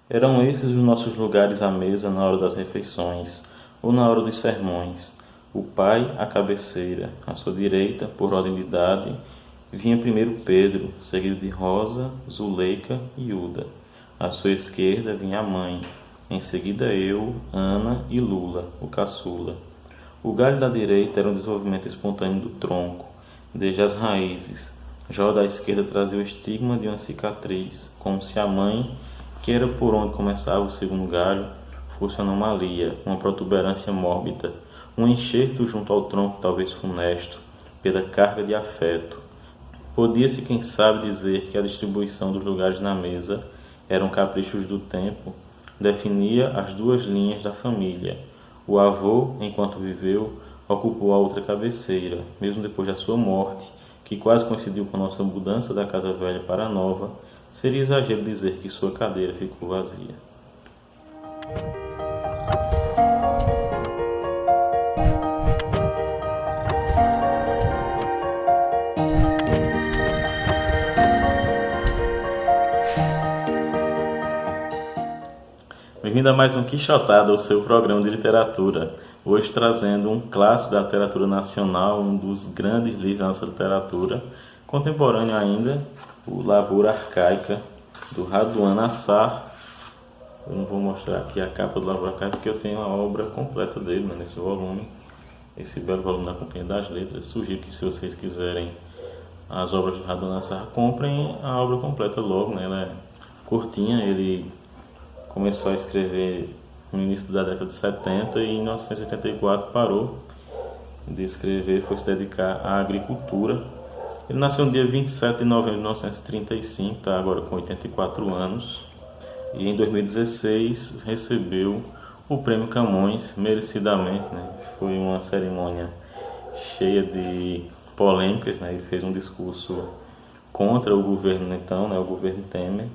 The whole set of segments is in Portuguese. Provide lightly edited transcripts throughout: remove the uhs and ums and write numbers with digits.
Eram esses os nossos lugares à mesa na hora das refeições ou na hora dos sermões. O pai à cabeceira, à sua direita, por ordem de idade, vinha primeiro Pedro, seguido de Rosa, Zuleika e Uda. À sua esquerda vinha a mãe, em seguida eu, Ana e Lula, o caçula. O galho da direita era um desenvolvimento espontâneo do tronco, desde as raízes. Já o da esquerda trazia o estigma de uma cicatriz, como se a mãe, que era por onde começava o segundo galho, fosse uma anomalia, uma protuberância mórbida, um enxerto junto ao tronco talvez funesto, pela carga de afeto. Podia-se, quem sabe, dizer que a distribuição dos lugares na mesa eram caprichos do tempo, definia as duas linhas da família. O avô, enquanto viveu, ocupou a outra cabeceira, mesmo depois da sua morte, que quase coincidiu com a nossa mudança da casa velha para a nova. Seria exagero dizer que sua cadeira ficou vazia. Bem-vindo a mais um Quixotada, o seu programa de literatura. Hoje trazendo um clássico da literatura nacional, um dos grandes livros da nossa literatura, contemporâneo ainda, o Lavoura Arcaica, do Raduan Nassar. Eu não vou mostrar aqui a capa do Lavoura Arcaica porque eu tenho a obra completa dele, né, nesse volume, esse belo volume da Companhia das Letras. Sugiro que, se vocês quiserem as obras do Raduan Nassar, comprem a obra completa logo, né? Ela é curtinha, ele começou a escrever no início da década de 70 e em 1984 parou de escrever, foi se dedicar à agricultura. Ele nasceu no dia 27 de novembro de 1935, está agora com 84 anos, e em 2016 recebeu o Prêmio Camões, merecidamente, né? Foi uma cerimônia cheia de polêmicas, né? Ele fez um discurso contra o governo então, né? O governo Temer,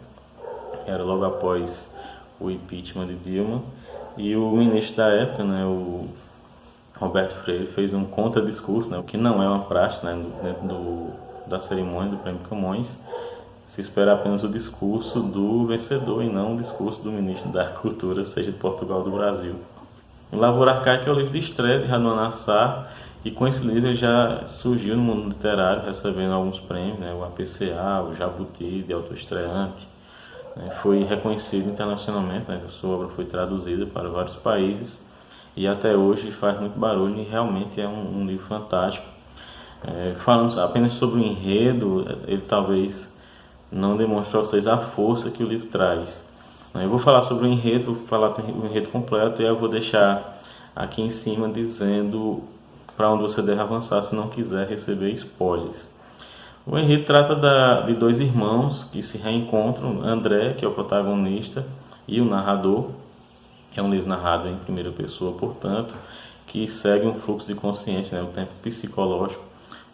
que era logo após o impeachment de Dilma, e o ministro da época, né, o Roberto Freire, fez um contradiscurso, né, o que não é uma praxe, né, dentro da cerimônia do Prêmio Camões. Se espera apenas o discurso do vencedor e não o discurso do ministro da Cultura, seja de Portugal ou do Brasil. O Lavoura Arcaica é o livro de estreia de Raduan Nassar, e com esse livro ele já surgiu no mundo literário, recebendo alguns prêmios, né, o APCA, o Jabuti de autoestreante. Foi reconhecido internacionalmente, né? Sua obra foi traduzida para vários países e até hoje faz muito barulho e realmente é um livro fantástico. Falando apenas sobre o enredo, ele talvez não demonstre a vocês a força que o livro traz. Eu vou falar sobre o enredo, vou falar o enredo completo e eu vou deixar aqui em cima dizendo para onde você deve avançar se não quiser receber spoilers. O enredo trata de dois irmãos que se reencontram, André, que é o protagonista, e o narrador. É um livro narrado em primeira pessoa, portanto, que segue um fluxo de consciência, né, o tempo psicológico.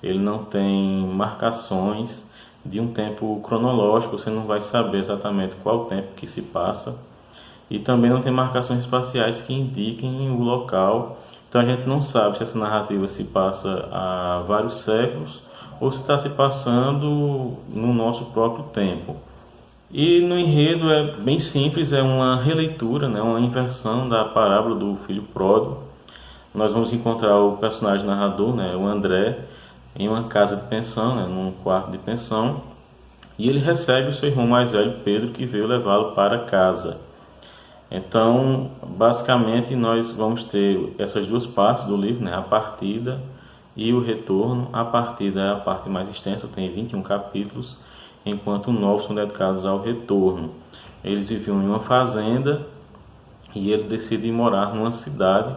Ele não tem marcações de um tempo cronológico, você não vai saber exatamente qual o tempo que se passa. E também não tem marcações espaciais que indiquem o local. Então a gente não sabe se essa narrativa se passa há vários séculos ou se está se passando no nosso próprio tempo. E no enredo é bem simples, é uma releitura, né, uma inversão da parábola do filho pródigo. Nós vamos encontrar o personagem narrador, né, o André, em uma casa de pensão, né, num quarto de pensão, e ele recebe o seu irmão mais velho, Pedro, que veio levá-lo para casa. Então, basicamente, nós vamos ter essas duas partes do livro, né, a partida e o retorno. A partida é a parte mais extensa, tem 21 capítulos, enquanto novos são dedicados ao retorno. Eles viviam em uma fazenda e ele decide morar numa cidade.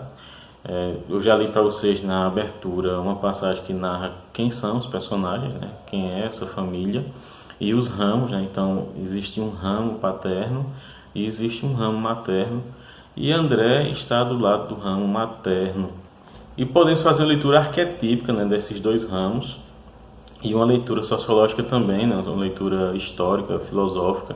Eu já li para vocês na abertura uma passagem que narra quem são os personagens, né? Quem é essa família e os ramos, né? Então existe um ramo paterno e existe um ramo materno, e André está do lado do ramo materno. E podemos fazer uma leitura arquetípica, né, desses dois ramos, e uma leitura sociológica também, né, uma leitura histórica, filosófica.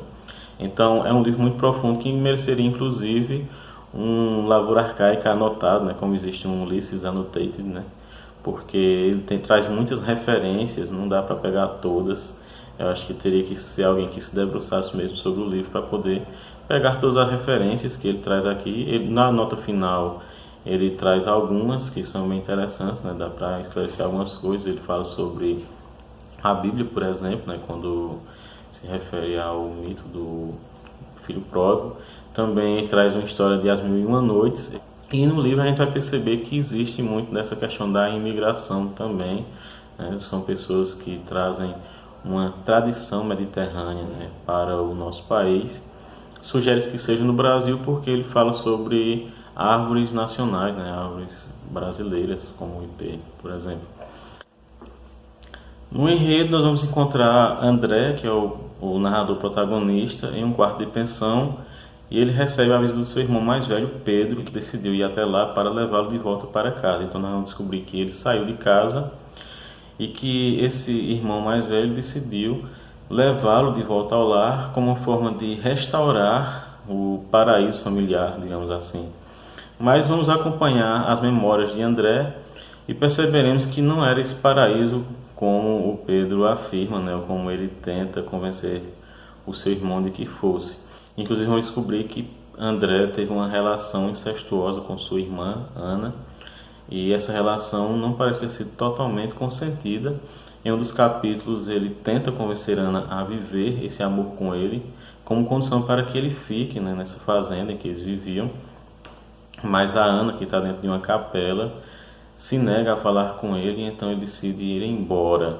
Então é um livro muito profundo que mereceria inclusive um Lavoura Arcaica anotado, né, como existe um Ulysses Annotated, né, porque ele traz muitas referências, não dá para pegar todas. Eu acho que teria que ser alguém que se debruçasse mesmo sobre o livro para poder pegar todas as referências que ele traz aqui. Na nota final ele traz algumas que são bem interessantes, né? Dá para esclarecer algumas coisas. Ele fala sobre a Bíblia, por exemplo, né? Quando se refere ao mito do filho pródigo. Também traz uma história de As Mil e Uma Noites. E no livro a gente vai perceber que existe muito dessa questão da imigração também, né? São pessoas que trazem uma tradição mediterrânea, né, para o nosso país. Sugere que seja no Brasil porque ele fala sobre árvores nacionais, né, árvores brasileiras, como o ipê, por exemplo. No enredo nós vamos encontrar André, que é o narrador protagonista, em um quarto de pensão, e ele recebe a visita do seu irmão mais velho, Pedro, que decidiu ir até lá para levá-lo de volta para casa. Então nós vamos descobrir que ele saiu de casa e que esse irmão mais velho decidiu levá-lo de volta ao lar como uma forma de restaurar o paraíso familiar, digamos assim. Mas vamos acompanhar as memórias de André e perceberemos que não era esse paraíso como o Pedro afirma, né, ou como ele tenta convencer o seu irmão de que fosse. Inclusive vamos descobrir que André teve uma relação incestuosa com sua irmã, Ana, e essa relação não parece ter sido totalmente consentida. Em um dos capítulos ele tenta convencer Ana a viver esse amor com ele, como condição para que ele fique, né, nessa fazenda em que eles viviam. Mas a Ana, que está dentro de uma capela, se nega a falar com ele e então ele decide ir embora.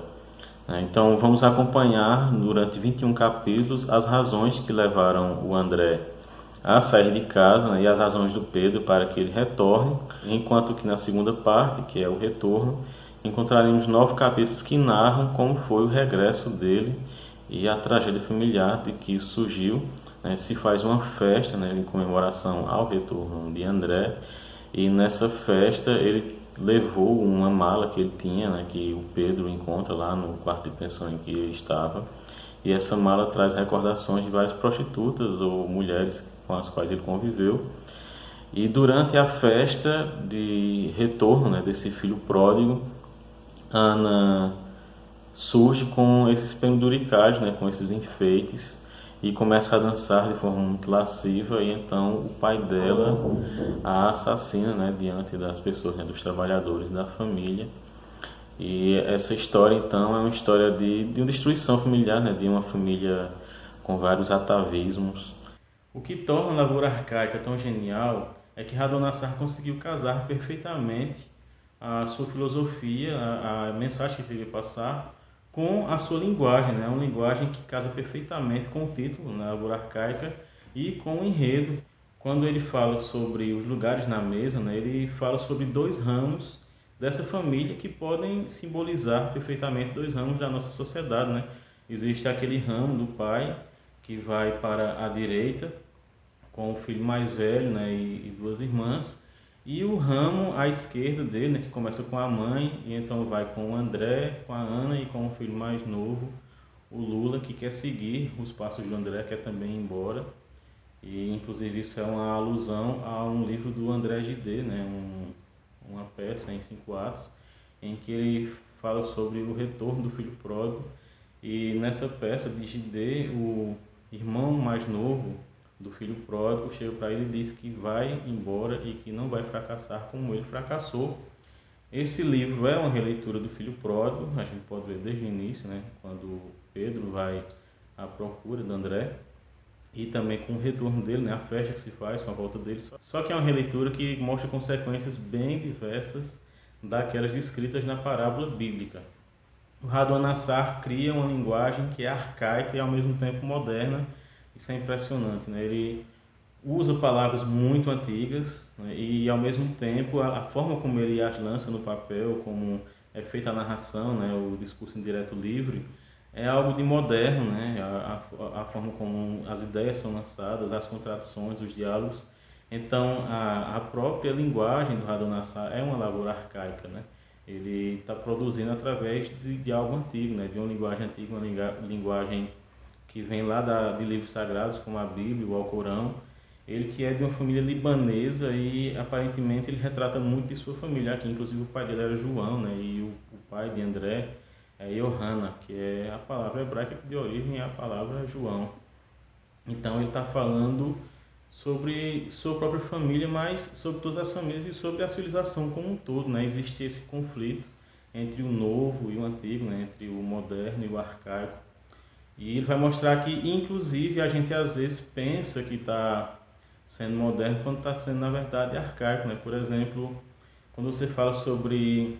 Então vamos acompanhar durante 21 capítulos as razões que levaram o André a sair de casa, né, e as razões do Pedro para que ele retorne, enquanto que na segunda parte, que é o retorno, encontraremos 9 capítulos que narram como foi o regresso dele e a tragédia familiar de que isso surgiu. Né, se faz uma festa, né, em comemoração ao retorno de André, e nessa festa ele levou uma mala que ele tinha, né, que o Pedro encontra lá no quarto de pensão em que ele estava, e essa mala traz recordações de várias prostitutas ou mulheres com as quais ele conviveu. E durante a festa de retorno, né, desse filho pródigo, Ana surge com esses penduricais, né, com esses enfeites, e começa a dançar de forma muito lasciva, e então o pai dela a assassina, né, diante das pessoas, né, dos trabalhadores da família. E essa história então é uma história de uma destruição familiar, né, de uma família com vários atavismos. O que torna a Lavoura Arcaica tão genial é que Radonassar conseguiu casar perfeitamente a sua filosofia, a mensagem que ele queria passar, com a sua linguagem, né? Uma linguagem que casa perfeitamente com o título, né? Lavoura Arcaica, e com o enredo. Quando ele fala sobre os lugares na mesa, né? Ele fala sobre 2 ramos dessa família que podem simbolizar perfeitamente 2 ramos da nossa sociedade, né? Existe aquele ramo do pai que vai para a direita com o filho mais velho, né, e 2 irmãs, e o ramo à esquerda dele, né, que começa com a mãe e então vai com o André, com a Ana e com o filho mais novo, o Lula, que quer seguir os passos do André, quer também ir embora. E inclusive isso é uma alusão a um livro do André Gide, né, uma peça em 5 atos, em que ele fala sobre o retorno do filho pródigo. E nessa peça de Gide, o irmão mais novo do filho pródigo chega para ele e diz que vai embora e que não vai fracassar como ele fracassou. Esse livro é uma releitura do filho pródigo, a gente pode ver desde o início, né, quando Pedro vai à procura de André, e também com o retorno dele, né, a festa que se faz com a volta dele. Só que é uma releitura que mostra consequências bem diversas daquelas descritas na parábola bíblica. O Radonassar cria uma linguagem que é arcaica e ao mesmo tempo moderna. Isso é impressionante, né? Ele usa palavras muito antigas, né, e ao mesmo tempo a forma como ele as lança no papel, como é feita a narração, né, o discurso indireto livre, é algo de moderno, né? A forma como as ideias são lançadas, as contradições, os diálogos. Então a própria linguagem do Radonassar é uma lavoura arcaica, né? Ele está produzindo através de algo antigo, né? De uma linguagem antiga, uma linguagem que vem lá de livros sagrados como a Bíblia, o Alcorão. Ele que é de uma família libanesa e aparentemente ele retrata muito de sua família aqui, inclusive o pai dele era João, né? E o pai de André é Yohana, que é a palavra hebraica que de origem é a palavra João. Então ele está falando sobre sua própria família, mas sobre todas as famílias e sobre a civilização como um todo, né? Existe esse conflito entre o novo e o antigo, né? Entre o moderno e o arcaico. E ele vai mostrar que, inclusive, a gente às vezes pensa que está sendo moderno quando está sendo, na verdade, arcaico, né? Por exemplo, quando você fala sobre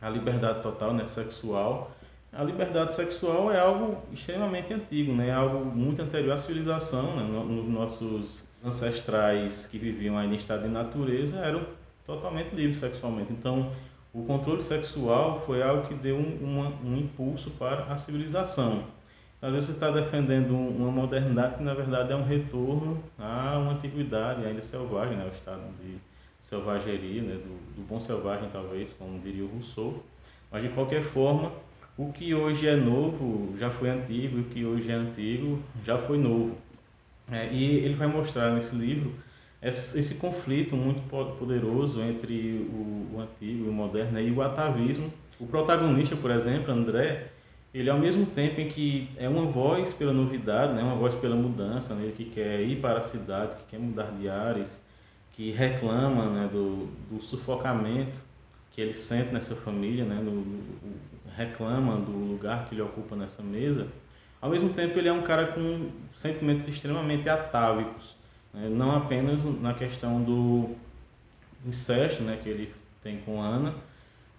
a liberdade total, né, sexual, a liberdade sexual é algo extremamente antigo, né? É algo muito anterior à civilização, né? Nos nossos ancestrais que viviam ainda em estado de natureza eram totalmente livres sexualmente. Então, o controle sexual foi algo que deu um impulso para a civilização. Às vezes você está defendendo uma modernidade que na verdade é um retorno a uma antiguidade ainda selvagem, né? O estado de selvageria, né? Do bom selvagem talvez, como diria o Rousseau. Mas de qualquer forma, o que hoje é novo já foi antigo, e o que hoje é antigo já foi novo. E ele vai mostrar nesse livro esse conflito muito poderoso entre o antigo e o moderno, né, e o atavismo. O protagonista, por exemplo, André, ele ao mesmo tempo em que é uma voz pela novidade, né, uma voz pela mudança, né, que quer ir para a cidade, que quer mudar de ares, que reclama, né, do sufocamento que ele sente nessa família, né, reclama do lugar que ele ocupa nessa mesa. Ao mesmo tempo, ele é um cara com sentimentos extremamente atávicos, né, não apenas na questão do incesto, né, que ele tem com Ana,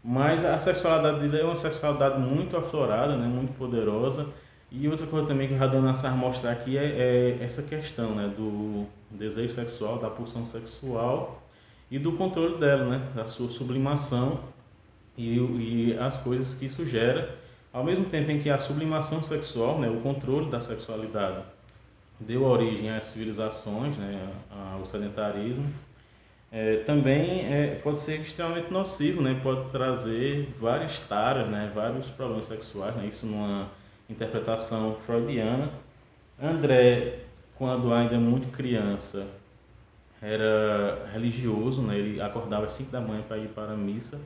mas a sexualidade dele é uma sexualidade muito aflorada, né, muito poderosa. E outra coisa também que o Radon Nassar mostra aqui é essa questão, né, do desejo sexual, da pulsão sexual e do controle dela, né, da sua sublimação e as coisas que isso gera, ao mesmo tempo em que a sublimação sexual, né, o controle da sexualidade, deu origem às civilizações, né, ao sedentarismo, também pode ser extremamente nocivo, né, pode trazer várias taras, né, vários problemas sexuais, né, isso numa interpretação freudiana. André, quando ainda muito criança, era religioso, né, ele acordava às 5 da manhã para ir para a missa,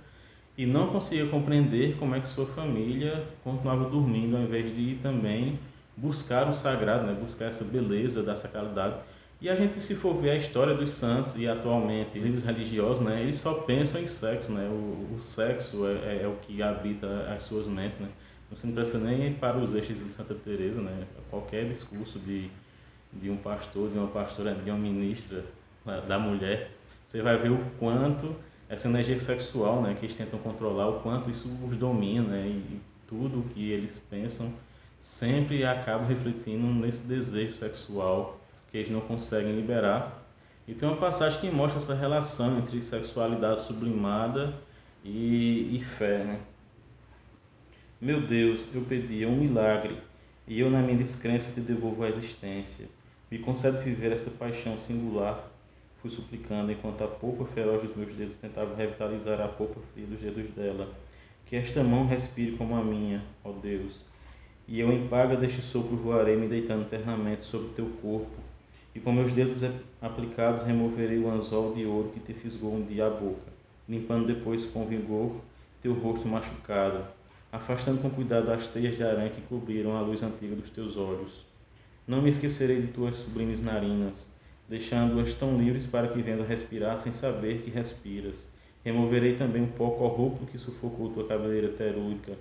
e não conseguia compreender como é que sua família continuava dormindo ao invés de ir também buscar o sagrado, né? Buscar essa beleza da sacralidade. E a gente, se for ver a história dos santos e atualmente líderes religiosos, né? Eles só pensam em sexo, né? O sexo é o que habita as suas mentes, né? Você não precisa nem ir para os eixos de Santa Teresa, né? Qualquer discurso de um pastor, de uma pastora, de uma ministra da mulher, você vai ver o quanto essa energia sexual, né, que eles tentam controlar, o quanto isso os domina, né, e tudo o que eles pensam sempre acaba refletindo nesse desejo sexual que eles não conseguem liberar. E tem uma passagem que mostra essa relação entre sexualidade sublimada e fé, né? Meu Deus, eu pedia um milagre, e eu na minha descrença te devolvo a existência. Me concede viver esta paixão singular, fui suplicando, enquanto a polpa feroz dos meus dedos tentava revitalizar a polpa fria dos dedos dela. Que esta mão respire como a minha, ó Deus, e eu em paga deste sopro voarei, me deitando eternamente sobre teu corpo, e com meus dedos aplicados removerei o anzol de ouro que te fisgou um dia a boca, limpando depois com vigor teu rosto machucado, afastando com cuidado as teias de aranha que cobriram a luz antiga dos teus olhos. Não me esquecerei de tuas sublimes narinas, deixando-as tão livres para que venhas a respirar sem saber que respiras. Removerei também o pó corrupto que sufocou tua cabeleira terúrica,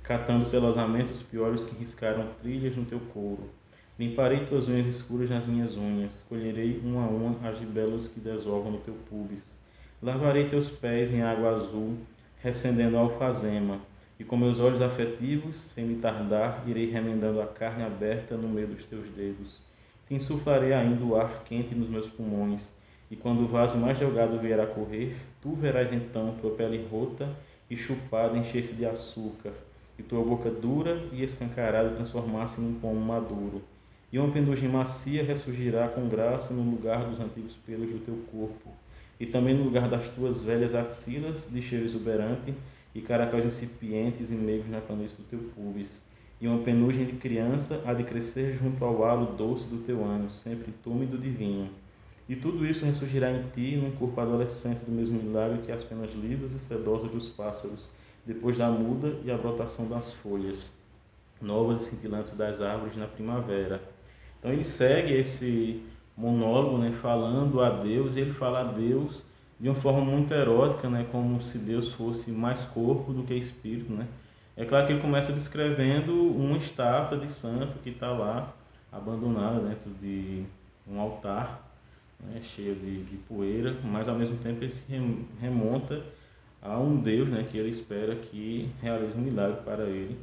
catando celosamente os piolhos que riscaram trilhas no teu couro. Limparei tuas unhas escuras nas minhas unhas, colherei uma a uma as libelas que desovam no teu pubis. Lavarei teus pés em água azul, recendendo a alfazema, e com meus olhos afetivos, sem me tardar, irei remendando a carne aberta no meio dos teus dedos. Te insuflarei ainda o ar quente nos meus pulmões, e quando o vaso mais delgado vier a correr, tu verás então tua pele rota e chupada encher-se de açúcar, e tua boca dura e escancarada transformar-se num pomo maduro. E uma pendugem macia ressurgirá com graça no lugar dos antigos pelos do teu corpo, e também no lugar das tuas velhas axilas de cheiro exuberante, e caracóis incipientes e meigos na planície do teu pubis. E uma penugem de criança há de crescer junto ao halo doce do teu ânus, sempre túmido de vinho. E tudo isso ressurgirá em ti, num corpo adolescente do mesmo milagre que as penas lisas e sedosas dos pássaros, depois da muda e a brotação das folhas, novas e cintilantes das árvores na primavera. Então ele segue esse monólogo, né, falando a Deus, e ele fala a Deus de uma forma muito erótica, né, como se Deus fosse mais corpo do que espírito, né. É claro que ele começa descrevendo uma estátua de santo que está lá abandonada dentro de um altar, né, cheio de poeira, mas ao mesmo tempo ele se remonta a um Deus, né, que ele espera que realize um milagre para ele.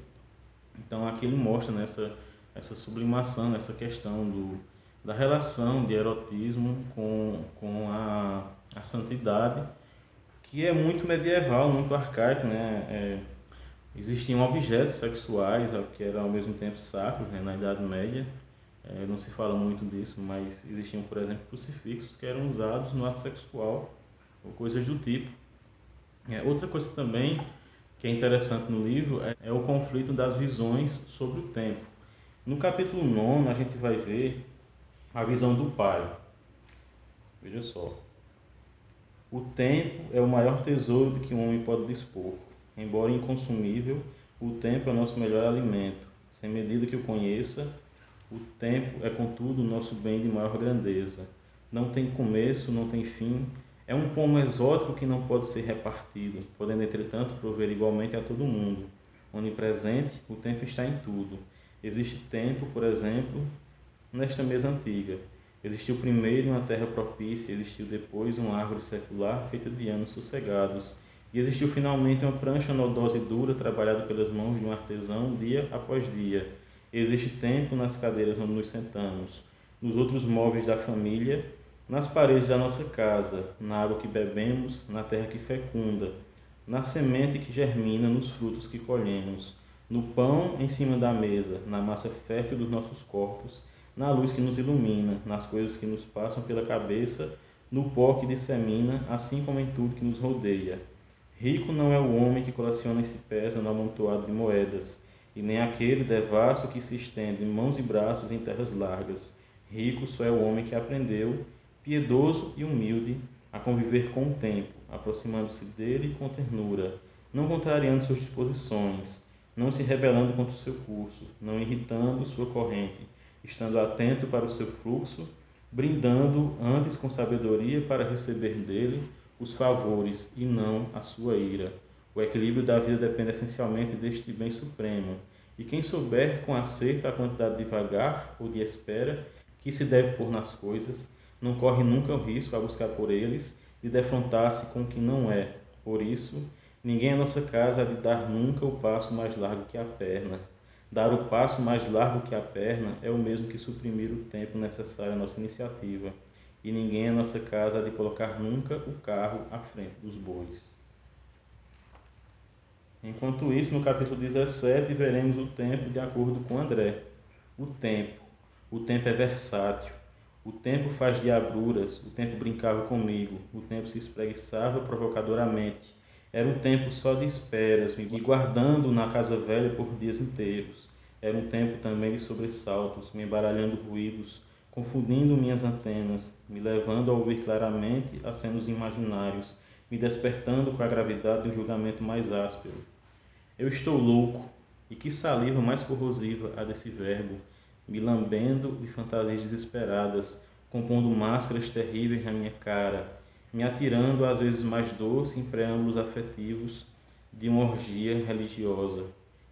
Então aqui ele mostra nessa essa sublimação, essa questão da relação de erotismo com a santidade, que é muito medieval, muito arcaico, né? Existiam objetos sexuais que eram ao mesmo tempo sacros, né, na Idade Média. Não se fala muito disso, mas existiam, por exemplo, crucifixos que eram usados no ato sexual ou coisas do tipo. Outra coisa também que é interessante no livro é o conflito das visões sobre o tempo. No capítulo 9 a gente vai ver a visão do pai. Veja só. O tempo é o maior tesouro de que um homem pode dispor. Embora inconsumível, o tempo é o nosso melhor alimento. Sem medida que o conheça, o tempo é, contudo, o nosso bem de maior grandeza. Não tem começo, não tem fim. É um pomo exótico que não pode ser repartido, podendo, entretanto, prover igualmente a todo mundo. Onipresente, o tempo está em tudo. Existe tempo, por exemplo, nesta mesa antiga. Existiu primeiro uma terra propícia, existiu depois uma árvore secular feita de anos sossegados. E existiu finalmente uma prancha nodosa e dura, trabalhada pelas mãos de um artesão dia após dia. Existe tempo nas cadeiras onde nos sentamos, nos outros móveis da família, nas paredes da nossa casa, na água que bebemos, na terra que fecunda, na semente que germina, nos frutos que colhemos, no pão em cima da mesa, na massa fértil dos nossos corpos, na luz que nos ilumina, nas coisas que nos passam pela cabeça, no pó que dissemina, assim como em tudo que nos rodeia. Rico não é o homem que coleciona e se pesa no amontoado de moedas, e nem aquele devasso que se estende em mãos e braços em terras largas. Rico só é o homem que aprendeu, piedoso e humilde, a conviver com o tempo, aproximando-se dele com ternura, não contrariando suas disposições, não se rebelando contra o seu curso, não irritando sua corrente, estando atento para o seu fluxo, brindando antes com sabedoria para receber dele os favores e não a sua ira. O equilíbrio da vida depende essencialmente deste bem supremo, e quem souber com acerto a quantidade de vagar ou de espera que se deve pôr nas coisas, não corre nunca o risco a buscar por eles de defrontar-se com o que não é. Por isso, ninguém em nossa casa há de dar nunca o passo mais largo que a perna. Dar o passo mais largo que a perna é o mesmo que suprimir o tempo necessário à nossa iniciativa, e ninguém em nossa casa há de colocar nunca o carro à frente dos bois. Enquanto isso, no capítulo 17, veremos o tempo de acordo com André. O tempo é versátil, o tempo faz diabruras, o tempo brincava comigo, o tempo se espreguiçava provocadoramente. Era um tempo só de esperas, me guardando na casa velha por dias inteiros. Era um tempo também de sobressaltos, me embaralhando ruídos, confundindo minhas antenas, me levando a ouvir claramente acenos imaginários, me despertando com a gravidade de um julgamento mais áspero. Eu estou louco, e que saliva mais corrosiva a desse verbo, me lambendo de fantasias desesperadas, compondo máscaras terríveis na minha cara, me atirando às vezes mais doce em preâmbulos afetivos de uma orgia religiosa.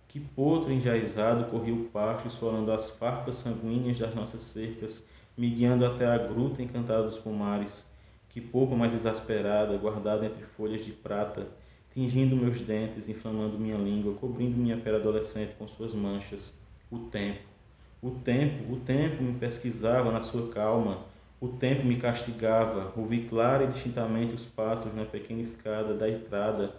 Que potro enjaizado corria o pasto, esfolando as farpas sanguíneas das nossas cercas, me guiando até a gruta encantada dos pomares. Que polpa mais exasperada, guardada entre folhas de prata, tingindo meus dentes, inflamando minha língua, cobrindo minha pele adolescente com suas manchas. O tempo me pesquisava na sua calma, o tempo me castigava, ouvi clara e distintamente os passos na pequena escada da entrada.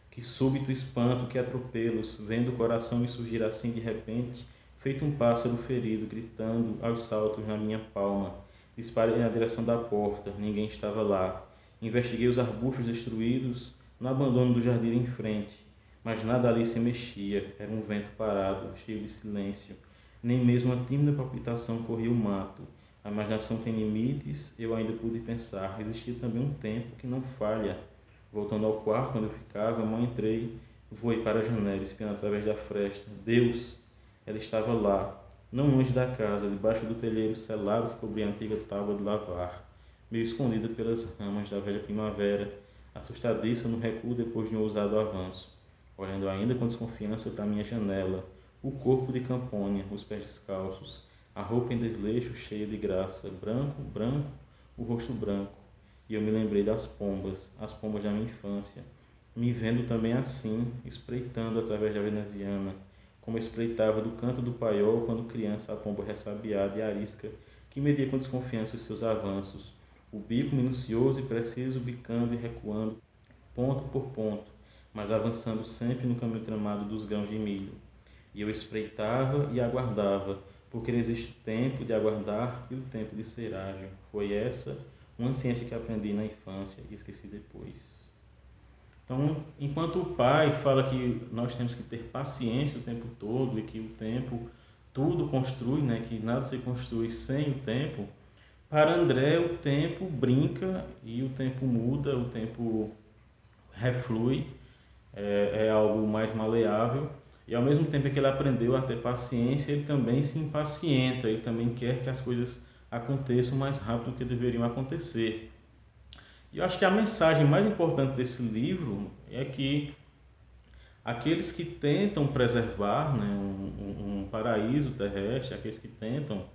Que súbito espanto, que atropelos, vendo o coração me surgir assim de repente, feito um pássaro ferido, gritando aos saltos na minha palma. Disparei na direção da porta, ninguém estava lá. Investiguei os arbustos destruídos, no abandono do jardim em frente, mas nada ali se mexia, era um vento parado, cheio de silêncio. Nem mesmo uma tímida palpitação corria o mato. A imaginação tem limites, eu ainda pude pensar. Existia também um tempo que não falha. Voltando ao quarto onde eu ficava, mal entrei, voei para a janela, espiando através da fresta. Deus! Ela estava lá. não longe da casa, debaixo do telheiro selado que cobria a antiga tábua de lavar, meio escondida pelas ramas da velha primavera, assustadiça no recuo depois de um ousado avanço, olhando ainda com desconfiança para minha janela, o corpo de Campônia, os pés descalços, a roupa em desleixo cheia de graça, branco, branco, o rosto branco. E eu me lembrei das pombas, as pombas da minha infância, me vendo também assim, espreitando através da veneziana, como espreitava do canto do paiol quando criança a pomba ressabiada e arisca, que media com desconfiança os seus avanços, o bico minucioso e preciso bicando e recuando, ponto por ponto, mas avançando sempre no caminho tramado dos grãos de milho. E eu espreitava e aguardava, porque existe o tempo de aguardar e o tempo de ser ágil. Foi essa uma ciência que aprendi na infância e esqueci depois. Então, enquanto o pai fala que nós temos que ter paciência o tempo todo e que o tempo tudo construi, né, que nada se constrói sem o tempo, para André o tempo brinca e o tempo muda, o tempo reflui, é algo mais maleável. E ao mesmo tempo que ele aprendeu a ter paciência, ele também se impacienta, ele também quer que as coisas aconteçam mais rápido do que deveriam acontecer. E eu acho que a mensagem mais importante desse livro é que aqueles que tentam preservar, né, um paraíso terrestre, aqueles que tentam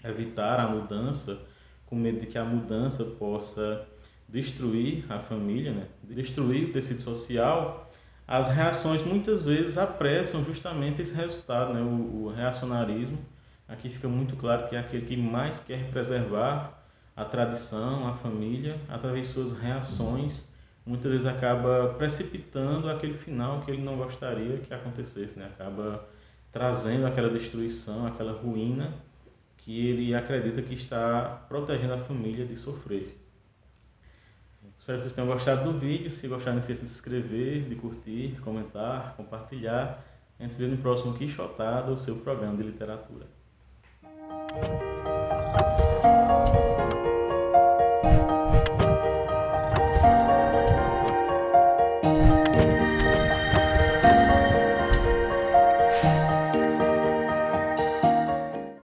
evitar a mudança, com medo de que a mudança possa destruir a família, né, destruir o tecido social, as reações muitas vezes apressam justamente esse resultado, né, o reacionarismo. Aqui fica muito claro que é aquele que mais quer preservar a tradição, a família, através de suas reações, muitas vezes acaba precipitando aquele final que ele não gostaria que acontecesse, né? Acaba trazendo aquela destruição, aquela ruína que ele acredita que está protegendo a família de sofrer. Espero que vocês tenham gostado do vídeo. Se gostaram, não esqueça de se inscrever, de curtir, comentar, compartilhar. A gente se vê no próximo Quixotada, o seu programa de literatura.